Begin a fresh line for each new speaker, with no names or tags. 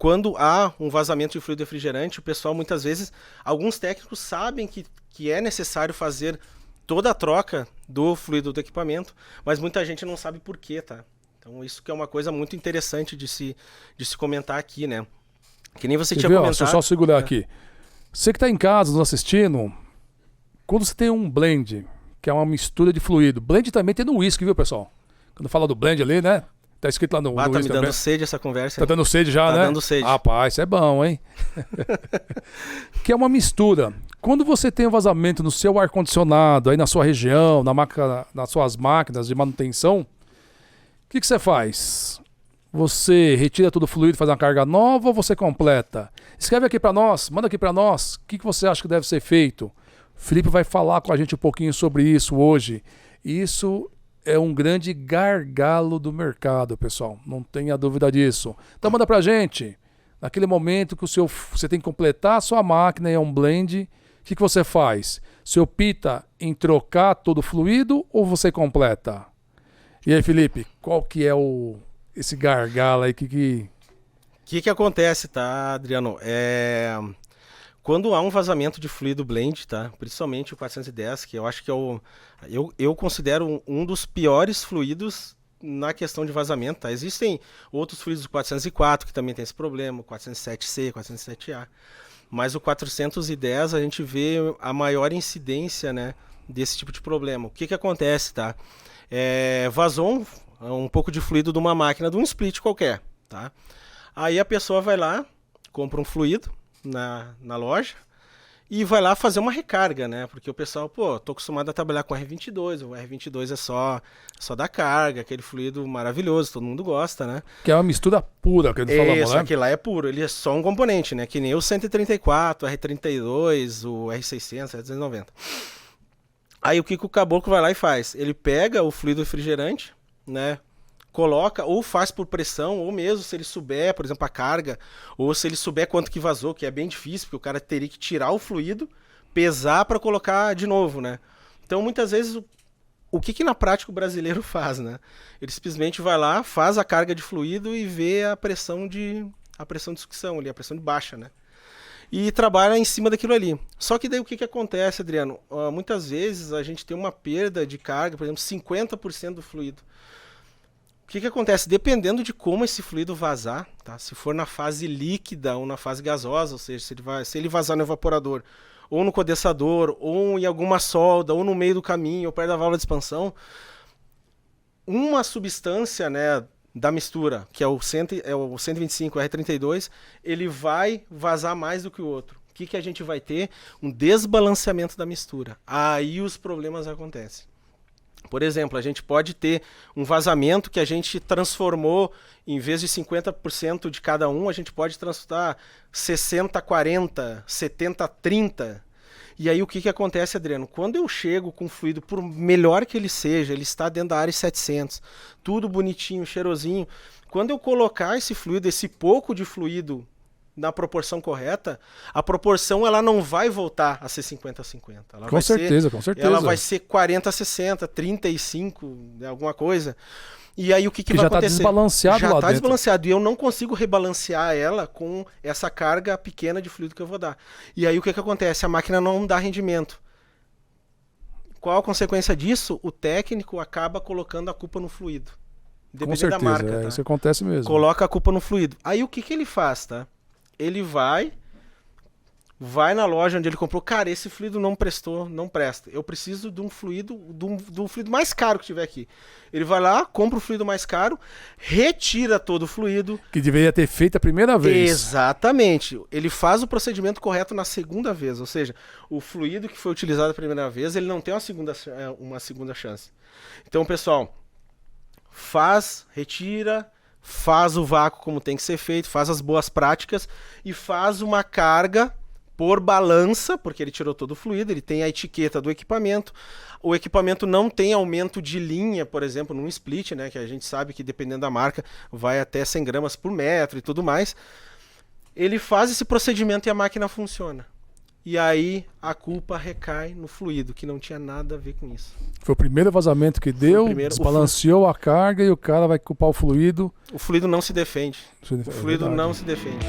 quando há um vazamento de fluido refrigerante, o pessoal muitas vezes, alguns técnicos sabem que é necessário fazer toda a troca do fluido do equipamento, mas muita gente não sabe por quê, tá? Então isso que é uma coisa muito interessante de se comentar aqui, né? Que nem você tinha
viu?
comentado.
Deixa eu só segurar aqui. Você que está em casa nos assistindo, quando você tem um blend, que é uma mistura de fluido, blend também tem no whisky, viu, pessoal? Quando fala do blend ali, né? Tá escrito lá no
Tá
whisky
me
também.
dando sede essa conversa.
Tá dando sede já, né?
Tá dando sede.
Rapaz, isso é bom, hein? Que é uma mistura. Quando você tem um vazamento no seu ar-condicionado, aí na sua região, nas suas máquinas de manutenção, o que você faz? Você retira todo o fluido, faz uma carga nova ou você completa? Escreve aqui para nós, manda aqui para nós. O que você acha que deve ser feito? O Felipe vai falar com a gente um pouquinho sobre isso hoje. Isso é um grande gargalo do mercado, pessoal. Não tenha dúvida disso. Então manda pra gente. Naquele momento que você tem que completar a sua máquina e é um blend, o que você faz? Você opta em trocar todo o fluido ou você completa? E aí, Felipe, qual que é esse gargalo aí que...
O que acontece, tá, Adriano? Quando há um vazamento de fluido blend, tá? Principalmente o 410, que eu acho que eu considero um dos piores fluidos na questão de vazamento, tá? Existem outros fluidos do 404 que também tem esse problema, o 407C, 407A, mas o 410 a gente vê a maior incidência, né, desse tipo de problema. O que acontece, tá? Vazou um pouco de fluido de uma máquina, de um split qualquer, tá? Aí a pessoa vai lá, compra um fluido na loja e vai lá fazer uma recarga, né? Porque o pessoal, tô acostumado a trabalhar com R22, o R22 é só da carga, aquele fluido maravilhoso, todo mundo gosta, né?
Que é uma mistura pura, que a gente falamos, né?
Aquele lá é puro, ele é só um componente, né? Que nem o 134, o R32, o R600, o R290. Aí o que o caboclo vai lá e faz? Ele pega o fluido refrigerante, né? Coloca, ou faz por pressão, ou mesmo se ele souber, por exemplo, a carga, ou se ele souber quanto que vazou, que é bem difícil, porque o cara teria que tirar o fluido, pesar para colocar de novo, né? Então, muitas vezes, o que na prática o brasileiro faz, né? Ele simplesmente vai lá, faz a carga de fluido e vê a pressão de sucção ali, a pressão de baixa, né? E trabalha em cima daquilo ali. Só que daí o que acontece, Adriano? Muitas vezes a gente tem uma perda de carga, por exemplo, 50% do fluido. O que acontece? Dependendo de como esse fluido vazar, tá? Se for na fase líquida ou na fase gasosa, ou seja, se ele vazar no evaporador, ou no condensador, ou em alguma solda, ou no meio do caminho, ou perto da válvula de expansão, uma substância, né, da mistura, que é o 125, o R32, ele vai vazar mais do que o outro. O que a gente vai ter? Um desbalanceamento da mistura. Aí os problemas acontecem. Por exemplo, a gente pode ter um vazamento que a gente transformou, em vez de 50% de cada um, a gente pode transformar 60-40, 70-30. E aí o que acontece, Adriano? Quando eu chego com fluido, por melhor que ele seja, ele está dentro da área 700, tudo bonitinho, cheirosinho. Quando eu colocar esse fluido, esse pouco de fluido na proporção correta, a proporção ela não vai voltar a ser 50-50.
Com certeza.
Ela vai ser 40-60, 35, alguma coisa. E aí o que vai acontecer? Já está
desbalanceado lá dentro. Já está
desbalanceado e eu não consigo rebalancear ela com essa carga pequena de fluido que eu vou dar. E aí o que acontece? A máquina não dá rendimento. Qual a consequência disso? O técnico acaba colocando a culpa no fluido. Dependendo da marca.
Isso acontece mesmo.
Coloca a culpa no fluido. Aí o que ele faz, tá? Ele vai na loja onde ele comprou, cara, esse fluido não prestou, não presta. Eu preciso de um fluido, do fluido mais caro que tiver aqui. Ele vai lá, compra o fluido mais caro, retira todo o fluido.
Que deveria ter feito a primeira vez.
Exatamente. Ele faz o procedimento correto na segunda vez. Ou seja, o fluido que foi utilizado a primeira vez, ele não tem uma segunda chance. Então, pessoal, retira, faz o vácuo como tem que ser feito, faz as boas práticas e faz uma carga por balança, porque ele tirou todo o fluido, ele tem a etiqueta do equipamento. O equipamento não tem aumento de linha, por exemplo, num split, né, que a gente sabe que dependendo da marca vai até 100 gramas por metro e tudo mais. Ele faz esse procedimento e a máquina funciona. E aí a culpa recai no fluido, que não tinha nada a ver com isso.
Foi o primeiro vazamento que deu,
primeiro-
desbalanceou a carga e o cara vai culpar o fluido.
O fluido não se defende. O fluido
verdade.
não se defende.